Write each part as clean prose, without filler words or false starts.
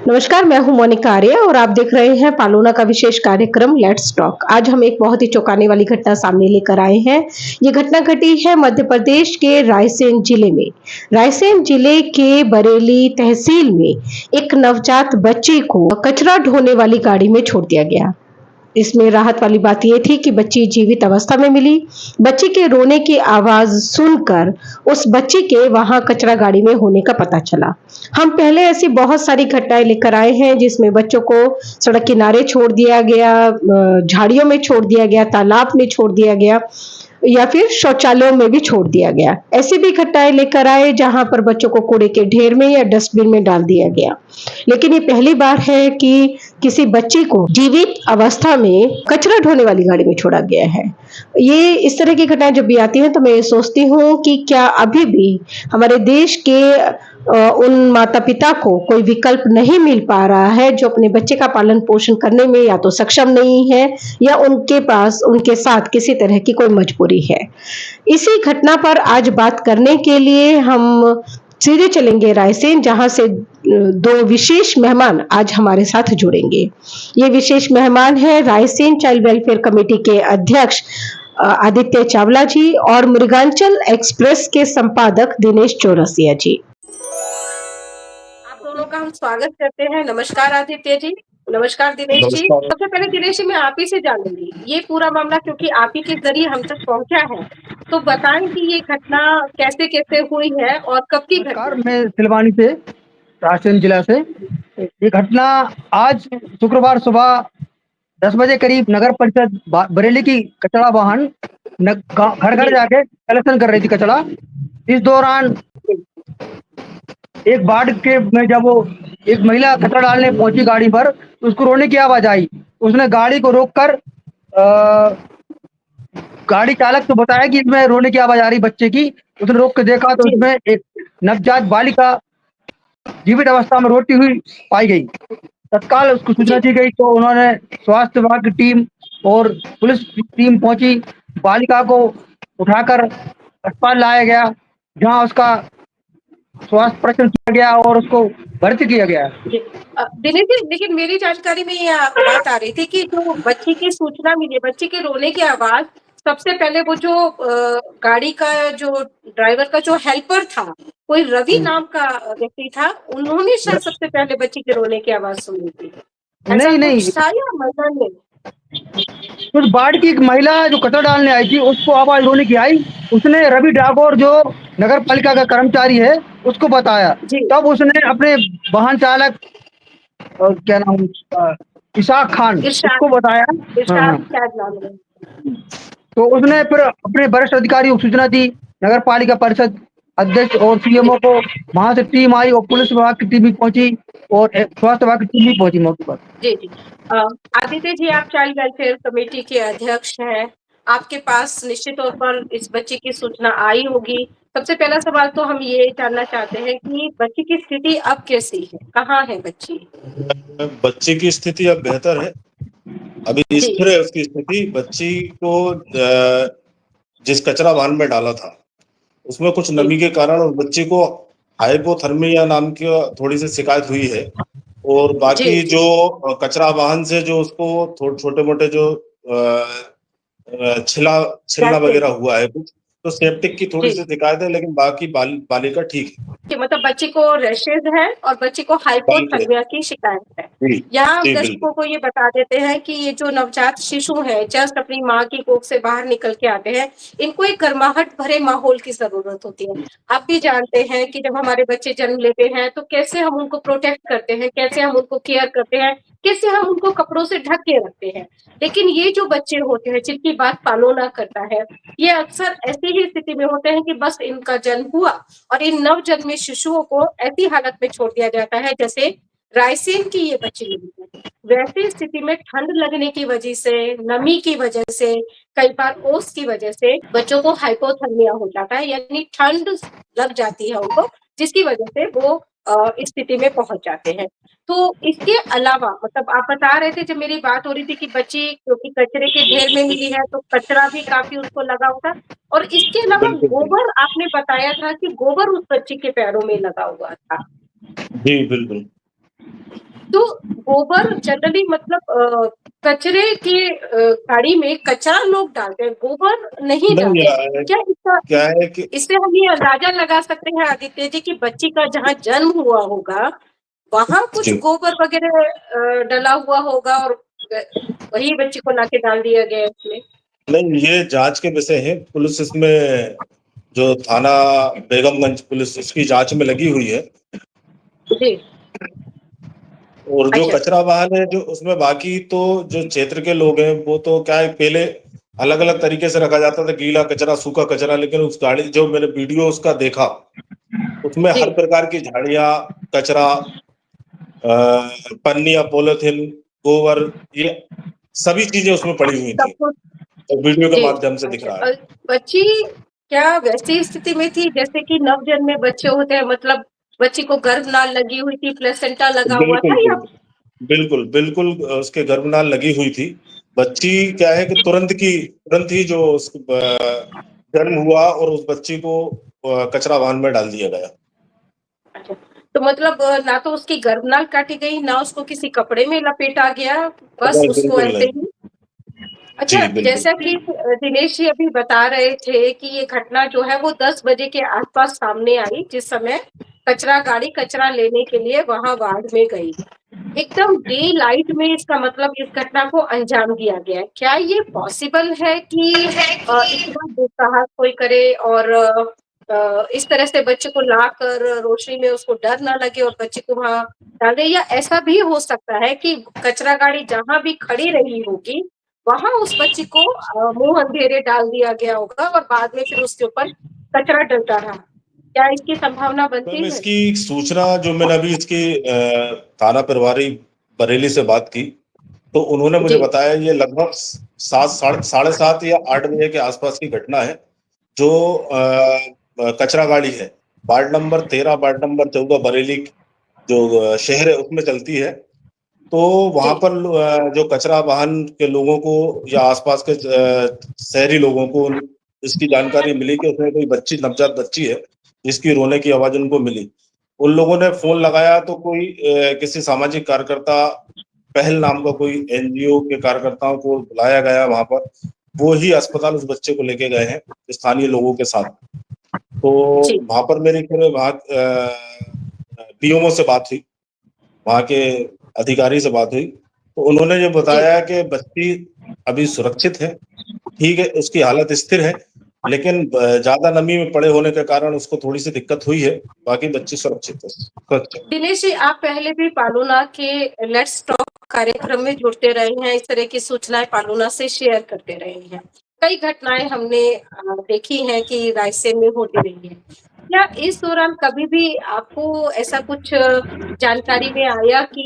नमस्कार, मैं हूँ मोनिका आर्य और आप देख रहे हैं पालोना का विशेष कार्यक्रम लेट्स टॉक। आज हम एक बहुत ही चौंकाने वाली घटना सामने लेकर आए हैं। ये घटना घटी है मध्य प्रदेश के रायसेन जिले में। रायसेन जिले के बरेली तहसील में एक नवजात बच्ची को कचरा ढोने वाली गाड़ी में छोड़ दिया गया। इसमें राहत वाली बात यह थी कि बच्ची जीवित अवस्था में मिली। बच्ची के रोने की आवाज सुनकर उस बच्ची के वहां कचरा गाड़ी में होने का पता चला। हम पहले ऐसी बहुत सारी घटनाएं लेकर आए हैं जिसमें बच्चों को सड़क किनारे छोड़ दिया गया, झाड़ियों में छोड़ दिया गया, तालाब में छोड़ दिया गया या फिर शौचालयों में भी छोड़ दिया गया। ऐसी भी घटनाएं लेकर आए जहां पर बच्चों को कूड़े के ढेर में या डस्टबिन में डाल दिया गया। लेकिन ये पहली बार है कि किसी बच्ची को जीवित अवस्था में कचरा ढोने वाली गाड़ी में छोड़ा गया है। ये इस तरह की घटनाएं जब भी आती हैं तो मैं सोचती हूँ कि क्या अभी भी हमारे देश के उन माता पिता को कोई विकल्प नहीं मिल पा रहा है जो अपने बच्चे का पालन पोषण करने में या तो सक्षम नहीं है या उनके पास उनके साथ किसी तरह की कोई मजबूरी है। इसी घटना पर आज बात करने के लिए हम सीधे चलेंगे रायसेन, जहां से दो विशेष मेहमान आज हमारे साथ जुड़ेंगे। ये विशेष मेहमान है रायसेन चाइल्ड वेलफेयर कमेटी के अध्यक्ष आदित्य चावला जी और मृगांचल एक्सप्रेस के संपादक दिनेश चौरसिया जी। आप दोनों का हम स्वागत करते हैं। नमस्कार आदित्य जी। नमस्कार दिनेश जी। नमस्कार। सबसे पहले दिनेश जी, मैं आप ही से जानूंगी ये पूरा मामला, क्योंकि आप ही के जरिए हम तक पहुंचा है, तो बताएं कि ये घटना कैसे कैसे हुई है और कब की घटना नमस्कार, है। मैं सिलवानी से, रायसेन जिला से। ये घटना आज शुक्रवार सुबह 10 बजे करीब नगर परिषद बरेली की कचरा वाहन घर घर जी जाके कलेक्शन कर रही थी कचरा। इस दौरान जी एक बाढ़ के में जब वो एक महिला कचरा डालने पहुंची गाड़ी पर, तो उसको रोने की आवाज आई। उसने गाड़ी को रोककर गाड़ी चालक को बताया कि इसमें रोने की आवाज आ रही बच्चे की। उसने रोक के देखा तो जी उसमें एक नवजात बालिका जीवित अवस्था में रोती हुई पाई गई। तत्काल उसको सूचना जी दी गई तो उन्होंने स्वास्थ्य विभाग की टीम और पुलिस की टीम पहुंची। बालिका को उठाकर अस्पताल लाया गया, जहां उसका स्वास्थ्य परीक्षण किया गया और उसको भर्ती किया गया। जी। दिनेश जी, लेकिन मेरी जानकारी में ये बात आ रही थी कि जो बच्ची की सूचना मिली, बच्ची के रोने की आवाज सबसे पहले वो जो गाड़ी का जो ड्राइवर का जो हेल्पर था, कोई रवि नाम का व्यक्ति था, उन्होंने शायद सबसे पहले बच्ची के रोने की आवाज सुनी थी। ऐसा नहीं नहीं, कुछ था या महिला ने? उस बाढ़ की एक महिला जो कचरा डालने आई थी उसको आवाज रोने की आई। उसने रवि डागोर जो नगर पालिका का कर्मचारी है उसको बताया। जी। तब उसने अपने वाहन चालक और क्या नाम उसका, इसाक खान, उसको इरशाद। बताया। हाँ इरशाद हाँ। शायद नाम है। तो उसने फिर अपने वरिष्ठ अधिकारियों को सूचना दी, नगर पालिका परिषद अध्यक्ष और जी सीएमओ को। वहां से टीम आई और पुलिस विभाग की टीम भी पहुंची और स्वास्थ्य विभाग की टीम भी पहुंची मौके पर। जी जी। अ, आदित्य जी, आप चाइल्ड वेलफेयर कमेटी के अध्यक्ष हैं। आपके पास निश्चित तौर पर इस बच्ची की सूचना आई होगी। सबसे पहला सवाल तो हम ये जानना चाहते हैं कि बच्ची की स्थिति अब कैसी है? कहाँ है बच्ची? बच्चे की स्थिति अब बेहतर है। अभी जी स्थिर है उसकी स्थिति। बच्ची को जिस कचरा वाहन में डाला था उसमें कुछ जी नमी के कारण उस बच्चे को हाइपोथर्मिया नाम की थोड़ी सी शिकायत हुई है। और जी बाकी जी जो कचरा वाहन से जो उसको छोटे मोटे जो छिला छिलना कैसे? वगैरह हुआ है कुछ, तो सेप्टिक की थोड़ी जी सी शिकायत है, लेकिन बाकी बालिका ठीक है। कि मतलब बच्ची को रैशेज है और बच्ची को बालिका हाइपोथर्मिया की शिकायत है। जी यहाँ हम जी बिल्कुल। दर्शकों को ये बता देते हैं कि ये जो नवजात शिशु है, जस्ट अपनी माँ की कोख से बाहर निकल के आते हैं, इनको एक गर्माहट भरे माहौल की जरूरत होती है। आप भी जानते हैं कि जब हमारे बच्चे जन्म लेते हैं तो कैसे हम उनको प्रोटेक्ट करते हैं, कैसे हम उनको केयर करते हैं, कैसे हम उनको कपड़ों से ढक के रखते हैं। लेकिन ये जो बच्चे होते हैं जिनकी बात पालोना करता है, ये अक्सर ऐसी ही स्थिति में होते हैं कि बस इनका जन्म हुआ और इन नवजन्मे शिशुओं को ऐसी हालत में छोड़ दिया जाता है जैसे रायसेन की ये बच्ची मिली है। वैसी स्थिति में ठंड लगने की वजह से, नमी की वजह से, कई बार ओस की वजह से बच्चों को हाइपोथर्मिया हो जाता है, यानी ठंड लग जाती है उनको, जिसकी वजह से वो इस स्थिति में पहुंच जाते हैं। तो इसके अलावा मतलब आप बता रहे थे, जब मेरी बात हो रही थी कि बच्ची क्योंकि कचरे के ढेर में मिली है तो कचरा भी काफी उसको लगा होता, और इसके अलावा बिल्कुल बिल्कुल। गोबर आपने बताया था कि गोबर उस बच्ची के पैरों में लगा हुआ था। जी बिल्कुल। तो गोबर जनरली मतलब कचरे के गाड़ी में कचरा लोग डालते हैं, गोबर नहीं नहीं डालते। यार, क्या इसका क्या है कि इससे हम ये अंदाजा लगा सकते हैं आदित्य जी कि बच्ची का जहाँ जन्म हुआ होगा वहां कुछ जी गोबर वगैरह डला हुआ होगा और वही बच्ची को लाके डाल दिया गया है उसमें। नहीं, ये जांच के विषय है। पुलिस इसमें जो थाना बेगमगंज पुलिस इसकी जांच में लगी हुई है। जी। और जो अच्छा। कचरा वाहन है जो उसमें बाकी तो जो क्षेत्र के लोग हैं वो तो क्या है, पहले अलग अलग तरीके से रखा जाता था, गीला कचरा सूखा कचरा, लेकिन उस गाड़ी जो मैंने वीडियो उसका देखा उसमें जी। हर प्रकार की झाड़ियां, कचरा, पन्नियां, पॉलिथीन, गोबर, ये सभी चीजें उसमें पड़ी हुई सब थी। कुछ। तो वीडियो के जी। माध्यम से दिख अच्छा, रहा है। बच्ची क्या वैसी स्थिति में थी जैसे कि नवजन्मे बच्चे होते हैं, मतलब बच्ची को गर्भनाल लगी हुई थी, प्लेसेंटा लगा हुआ बिल्कुल था या? बिल्कुल बिल्कुल बिल्कुल, उसके गर्भनाल लगी हुई थी। बच्ची क्या है कि तुरंत ही जो जन्म हुआ और उस बच्ची को कचरा वाहन में डाल दिया गया। अच्छा, तो मतलब ना तो उसकी गर्भनाल काटी गई, ना उसको किसी कपड़े में लपेटा गया, बस नहीं, उसको बिल्कुल ऐसे नहीं। ही। अच्छा, जी बिल्कुल। जैसा कि दिनेश जी अभी बता रहे थे कि ये घटना जो है वो 10 बजे के आसपास सामने आई, जिस समय कचरा गाड़ी कचरा लेने के लिए वहां वार्ड में गई। एकदम डे लाइट में इसका मतलब इस घटना को अंजाम दिया गया है। क्या ये पॉसिबल है कि इतना दुस्साहस कोई करे और इस तरह से बच्चे को लाकर रोशनी में उसको डर ना लगे और बच्चे को वहां डाल दे, या ऐसा भी हो सकता है कि कचरा गाड़ी जहां भी खड़ी रही होगी वहां उस बच्ची को मुंह अंधेरे डाल दिया गया होगा और बाद में फिर उसके ऊपर कचरा डलता रहा? क्या इसकी संभावना बनती मैम, है? इसकी सूचना जो मैंने अभी इसकी थाना प्रभारी बरेली से बात की तो उन्होंने मुझे जी। बताया ये लगभग साढ़े सात या 8 बजे के आसपास की घटना है। जो कचरा गाड़ी है ward number 13, ward number 14 Bareilly जो शहर है उसमें चलती है। तो जी। वहां पर जो कचरा वाहन के लोगों को या आसपास के शहरी लोगों को इसकी जानकारी मिली कि उसमें कोई बच्ची, नवजात बच्ची है जिसकी रोने की आवाज उनको मिली। उन लोगों ने फोन लगाया तो कोई किसी सामाजिक कार्यकर्ता, पहल नाम का कोई एनजीओ के कार्यकर्ताओं को बुलाया गया वहां पर। वो ही अस्पताल उस बच्चे को लेके गए हैं स्थानीय लोगों के साथ। तो जी। वहां पर मेरी फिर वहां पीएमओ से बात हुई, वहां के अधिकारी से बात हुई तो उन्होंने ये जी। बताया कि बच्ची अभी सुरक्षित है, ठीक है, उसकी हालत स्थिर है, लेकिन ज्यादा नमी में पड़े होने के कारण उसको थोड़ी सी दिक्कत हुई है। बाकी बच्ची सुरक्षित है, सुरक्षित। दिनेश जी, आप पहले भी पालूना के लेट्स टॉक कार्यक्रम में जुड़ते रहे हैं, इस तरह की सूचनाएं पालूना से शेयर करते रहे हैं। कई घटनाएं हमने देखी हैं कि रायसेन में होती रही है। क्या इस दौरान कभी भी आपको ऐसा कुछ जानकारी में आया कि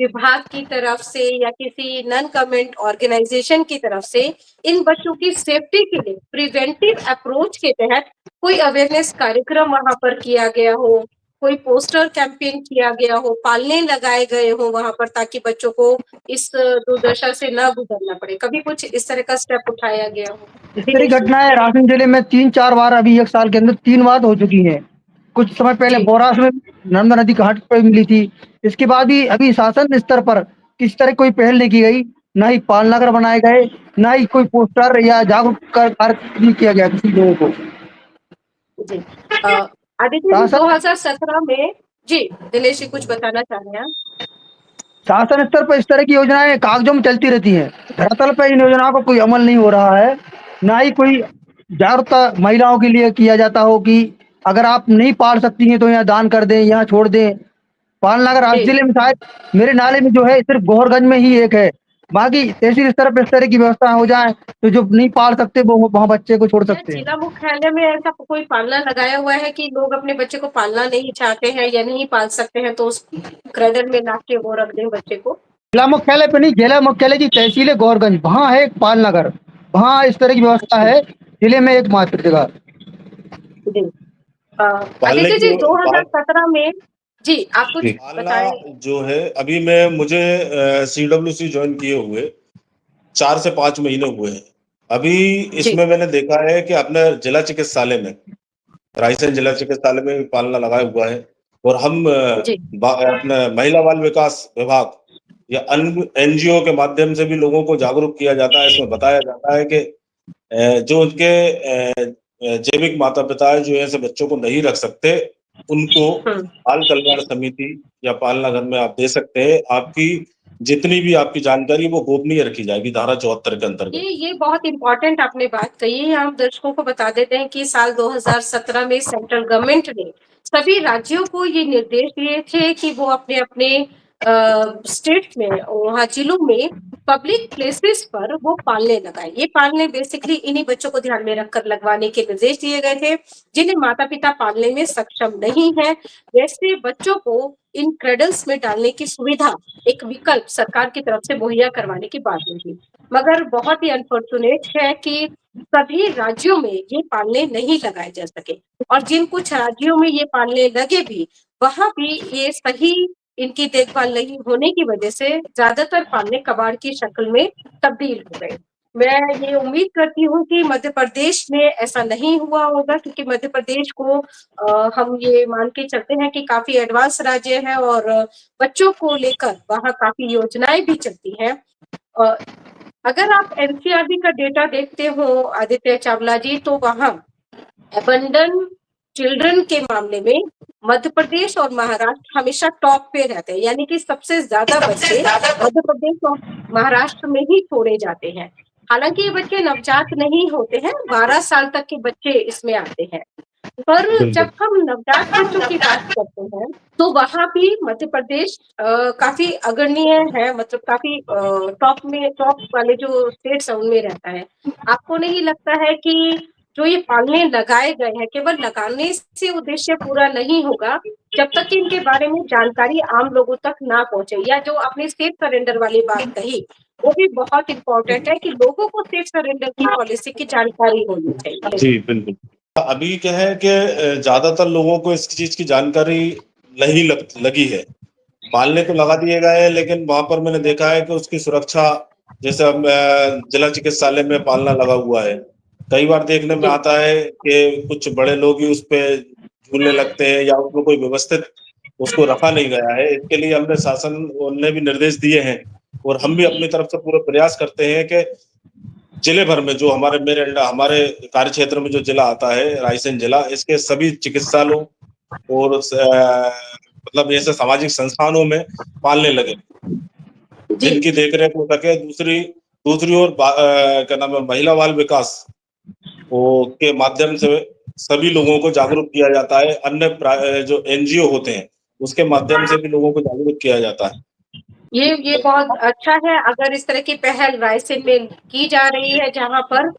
विभाग की तरफ से या किसी नॉन गवर्नमेंट ऑर्गेनाइजेशन की तरफ से इन बच्चों की सेफ्टी के लिए प्रिवेंटिव अप्रोच के तहत कोई अवेयरनेस कार्यक्रम वहां पर किया गया हो, कोई पोस्टर कैंपेन किया गया हो, पालने लगाए गए हो वहां पर ताकि बच्चों को इस दुर्दशा से न गुजरना पड़े? कभी कुछ इस तरह का स्टेप उठाया गया हो? इस तरह की दिनेश जी। घटनाएं रायसेन जिले में 3-4 बार अभी 1 साल के अंदर 3 बार हो चुकी हैं। कुछ समय पहले जी। बोरास में नर्मदा नदी घाट पे मिली थी। इसके बाद भी अभी शासन स्तर पर किसी तरह कोई पहल नहीं की गई, ना ही पालनगर बनाए गए, ना ही कोई पोस्टर या जागरूक कार्यक्रम किया गया किसी लोगों को। जी। अ, आदित्य जी, शासन 2017 में जी, दिनेश जी कुछ बताना चाह रहे हैं आप? शासन स्तर पर इस तरह की योजनाएं कागजों में चलती रहती हैं। धरातल पर इन योजनाओं का कोई अमल नहीं हो रहा है। ना ही कोई जागरूकता महिलाओं के लिए किया जाता हो कि अगर आप नहीं पाल सकती हैं तो यहाँ दान कर दें, यहाँ छोड़ दें। पालनगर आज जी। जिले में शायद मेरे नाले में जो है सिर्फ गोहरगंज में ही एक है। बाकी तहसील स्तर पर इस तरह की व्यवस्था हो जाए तो जो नहीं पाल सकते वो वहाँ बच्चे को छोड़ क्या सकते हैं। जिला मुख्यालय में ऐसा कोई पालना लगाया हुआ है कि लोग अपने बच्चे को पालना नहीं चाहते हैं या नहीं पाल सकते हैं तो उस क्रेडल में ला के वो रख दें बच्चे को? जिला मुख्यालय पे नहीं, जिला मुख्यालय की तहसील है गोहरगंज, वहाँ है एक पालनगर। वहाँ इस तरह की व्यवस्था अच्छा। है, जिले में एकमात्र जगह। जी। अ, पालने आदित्य की जी, पाल 2017 में जी, आप कुछ पालना बताएं? जो है अभी मैं मुझे सीडब्ल्यूसी ज्वाइन किए हुए 4 से 5 महीने हुए हैं। अभी जी। इसमें मैंने देखा है कि अपने जिला चिकित्सालय में, रायसेन जिला चिकित्सालय में भी पालना लगाया हुआ है। और हम जी। अपने महिला बाल विकास विभाग या अन्य एनजीओ के माध्यम से भी लोगों को जागरूक किया जाता है। इसमें बताया जाता है कि जो उनके जैविक माता पिता है जो ऐसे बच्चों को नहीं रख सकते, उनको हुँ। बाल कल्याण समिति या पालना घर में आप दे सकते हैं। आपकी जितनी भी आपकी जानकारी वो गोपनीय रखी जाएगी धारा 74 के अंतर्गत। ये बहुत इम्पोर्टेंट आपने बात कही है। हम दर्शकों को बता देते हैं कि साल 2017 में सेंट्रल गवर्नमेंट ने सभी राज्यों को ये निर्देश दिए थे कि वो अपने-अपने स्टेट्स में वहाँ जिलों में पब्लिक प्लेसेस पर वो पालने लगाएँ। ये पालने बेसिकली इन्हीं बच्चों को ध्यान में रखकर लगवाने के निर्देश दिए गए थे, जिन्हें माता-पिता पालने में सक्षम नहीं हैं। वैसे बच्चों को इन क्रैडल्स में डालने की सुविधा, एक विकल्प सरकार की तरफ से मुहैया करवाने की बात हुई थी। मगर बहुत ही अनफॉर्चुनेट है कि सभी राज्यों में ये पालने नहीं लगाए जा सके और जिन कुछ राज्यों में ये पालने लगे भी, वहाँ भी ये सही इनकी देखभाल नहीं होने की वजह से ज़्यादातर पालने कबाड़ की शक्ल में तब्दील हो गए। मैं ये उम्मीद करती हूँ कि मध्य प्रदेश में ऐसा नहीं हुआ होगा क्योंकि मध्य प्रदेश को हम ये मान के चलते हैं कि काफ़ी एडवांस राज्य है और बच्चों को लेकर वहाँ काफ़ी योजनाएँ भी चलती हैं। अ, अगर आप एनसीईआरटी का डेटा देखते हो आदित्य चावला जी, तो वहाँ अबंडन चिल्ड्रन के मामले में मध्य प्रदेश और महाराष्ट्र हमेशा टॉप पे रहते हैं, यानी कि सबसे ज़्यादा बच्चे मध्य प्रदेश और महाराष्ट्र में ही छोड़े जाते हैं। हालाँकि ये बच्चे नवजात नहीं होते हैं, 12 साल तक के बच्चे इसमें आते हैं। पर जब बिल्कुल। हम नवजात बच्चों की बात करते हैं, तो वहाँ भी मध्य प्रदेश काफ़ी अग्रणीय है, मतलब काफ़ी टॉप वाले जो स्टेट्स हैं उनमें रहता है। आपको नहीं लगता है कि जो ये पालने लगाए गए हैं, केवल लगाने से उद्देश्य पूरा नहीं होगा, जब तक कि इनके बारे में जानकारी आम लोगों तक ना पहुँचे या जो आपने सेफ सरेंडर वाली बात कही, वो भी बहुत इम्पोर्टेंट है कि लोगों को सेफ सरेंडर की पॉलिसी की जानकारी होनी चाहिए। जी, बिल्कुल। अभी क्या है कि ज़्यादातर लोगों को इस चीज़ की जानकारी नहीं लगी है। पालने तो लगा दिए गए हैं, लेकिन वहाँ पर मैंने देखा है कि उसकी सुरक्षा जैसे अब जिला चिकित्सालय में पालना लगा हुआ है। कई बार देखने में जी। आता है कि कुछ बड़े लोग ही उस पे झूलने लगते हैं या उसमें कोई व्यवस्थित उसको रखा नहीं गया है। इसके लिए हमने शासन ने भी निर्देश दिए हैं और हम भी अपनी तरफ से पूरा प्रयास करते हैं कि जिले भर में जो हमारे कार्य क्षेत्र में जो जिला आता है, रायसेन जिला, इसके सभी चिकित्सालयों और मतलब ऐसे सामाजिक संस्थानों में पालने लगे, जी। जिनकी देखरेख हो सके। दूसरी दूसरी ओर क्या नाम है, महिला बाल विकास के माध्यम से सभी लोगों को जागरूक किया जाता है। अन्य जो एनजीओ होते हैं, उसके माध्यम से भी लोगों को जागरूक किया जाता है। ये बहुत अच्छा है अगर इस तरह की पहल रायसेन में की जा रही है जहाँ पर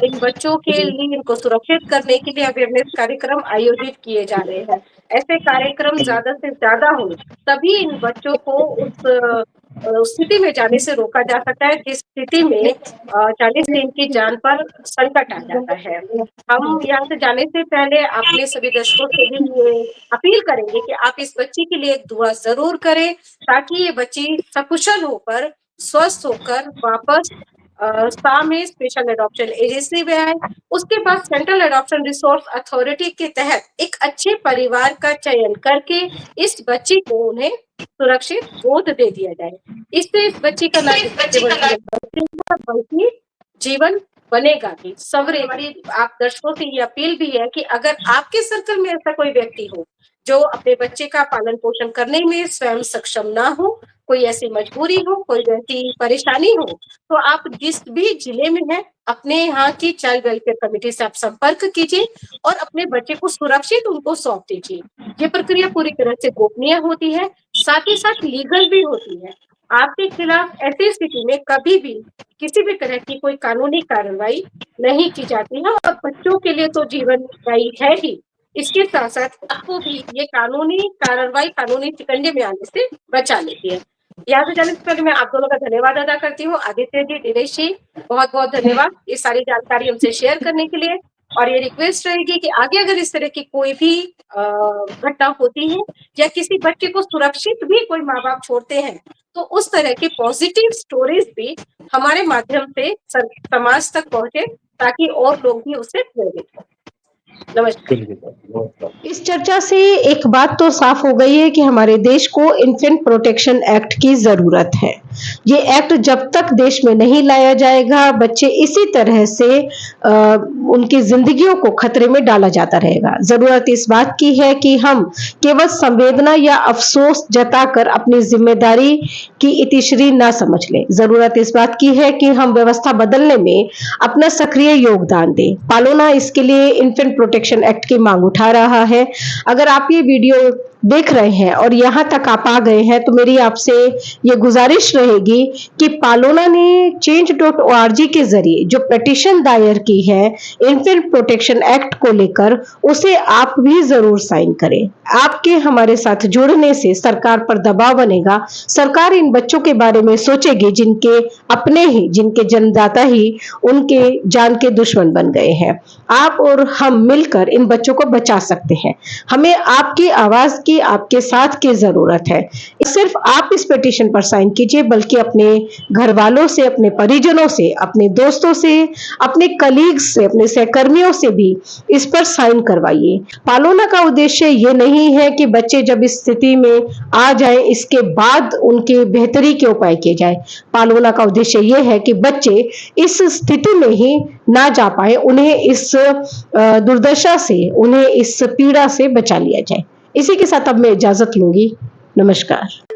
इन बच्चों के लिए इनको सुरक्षित करने के लिए अवेयरनेस कार्यक्रम आयोजित किए जा रहे हैं। ऐसे कार्यक्रम ज़्यादा से ज़्यादा हो, तभी इन बच्चों को उस स्थिति में जाने से रोका जा सकता है जिस स्थिति में जाने से इनकी जान पर संकट आ जाता है। हम यहाँ से जाने से पहले अपने सभी दर्शकों से भी ये अपील करेंगे कि आप इस बच्ची के लिए एक दुआ ज़रूर करें ताकि ये बच्ची सकुशल होकर, स्वस्थ होकर वापस स्पा में स्पेशल एडॉप्शन एजेंसी में आए। उसके बाद सेंट्रल एडॉप्शन रिसोर्स अथॉरिटी के तहत एक अच्छे परिवार का चयन करके इस बच्ची को उन्हें सुरक्षित गोद दे दिया जाए। इससे इस बच्ची का ना केवल जीवन बचेगा बल्कि जीवन बनेगा भी, संवरेगा। आप दर्शकों से ये अपील भी है कि अगर आपके सर्कल में ऐसा कोई व्यक्ति हो जो अपने बच्चे का पालन-पोषण करने में स्वयं सक्षम ना हो, कोई ऐसी मजबूरी हो, कोई वैसी परेशानी हो, तो आप जिस भी जिले में हैं, अपने यहाँ की चाइल्ड वेलफेयर कमिटी से आप संपर्क कीजिए और अपने बच्चे को सुरक्षित उनको सौंप दीजिए। ये प्रक्रिया पूरी तरह से गोपनीय होती है, साथ ही साथ लीगल भी होती है। आपके खिलाफ ऐसी स्थिति में कभी भी किसी भी तरह की कोई कानूनी कार्रवाई नहीं की जाती है और बच्चों के लिए तो जीवन दायी है ही, इसके साथ-साथ आपको भी ये कानूनी कार्रवाई, कानूनी शिकंजे में आने से बचा लेती है। यहाँ से जाने से पहले मैं आप दोनों का धन्यवाद अदा करती हूँ। आदित्य जी, दिनेश जी, बहुत-बहुत धन्यवाद ये सारी जानकारी हमसे शेयर करने के लिए और ये रिक्वेस्ट रहेगी कि आगे अगर इस तरह की कोई भी घटना होती है या किसी बच्चे को सुरक्षित भी कोई माँ-बाप छोड़ते हैं, तो उस तरह की पॉजिटिव स्टोरीज़ भी हमारे माध्यम से समाज तक पहुँचे ताकि और लोग भी उससे प्रेरित हों। नमस्कार। बिल्कुल सर, नमस्कार। इस चर्चा से एक बात तो साफ हो गई है कि हमारे देश को इन्फेंट प्रोटेक्शन एक्ट की जरूरत है। ये एक्ट जब तक देश में नहीं लाया जाएगा, बच्चे इसी तरह से उनकी जिंदगियों को खतरे में डाला जाता रहेगा। जरूरत इस बात की है कि हम केवल संवेदना या अफसोस जताकर अपनी जिम्मेदारी की इतिश्री ना समझ लें। जरूरत इस बात की है कि हम व्यवस्था बदलने में अपना सक्रिय योगदान दें। पालोना इसके लिए इन्फेंट प्रोटेक्शन एक्ट की मांग उठा रहा है। अगर आप ये वीडियो देख रहे हैं और यहाँ तक आप आ गए हैं तो मेरी आपसे ये गुजारिश रहेगी कि पालोना ने change.org के जरिए जो पिटीशन दायर की है इन्फेंट प्रोटेक्शन एक्ट को लेकर, उसे आप भी जरूर साइन करें। आपके हमारे साथ जुड़ने से सरकार पर दबाव बनेगा। सरकार इन बच्चों के बारे में सोचेगी जिनके अपने ही, जिनके जन्मदाता ही उनके जान के दुश्मन बन गए हैं। आप और हम मिलकर इन बच्चों को बचा सकते हैं। हमें आपकी आवाज की, आपके साथ की जरूरत है। सिर्फ आप इस पिटीशन पर साइन कीजिए, बल्कि अपने घर वालों से, अपने परिजनों से, अपने दोस्तों से, अपने कलीग्स से, अपने सहकर्मियों से भी इस पर साइन करवाइए। पालोना का उद्देश्य ये नहीं है कि बच्चे जब इस स्थिति में आ जाएं इसके बाद उनके बेहतरी के उपाय किए जाए। पालोना का उद्देश्य ये है कि बच्चे इस स्थिति में ही ना जा पाए, उन्हें इस दुर्दशा से, उन्हें इस पीड़ा से बचा लिया जाए। इसी के साथ अब मैं इजाजत लूंगी। नमस्कार।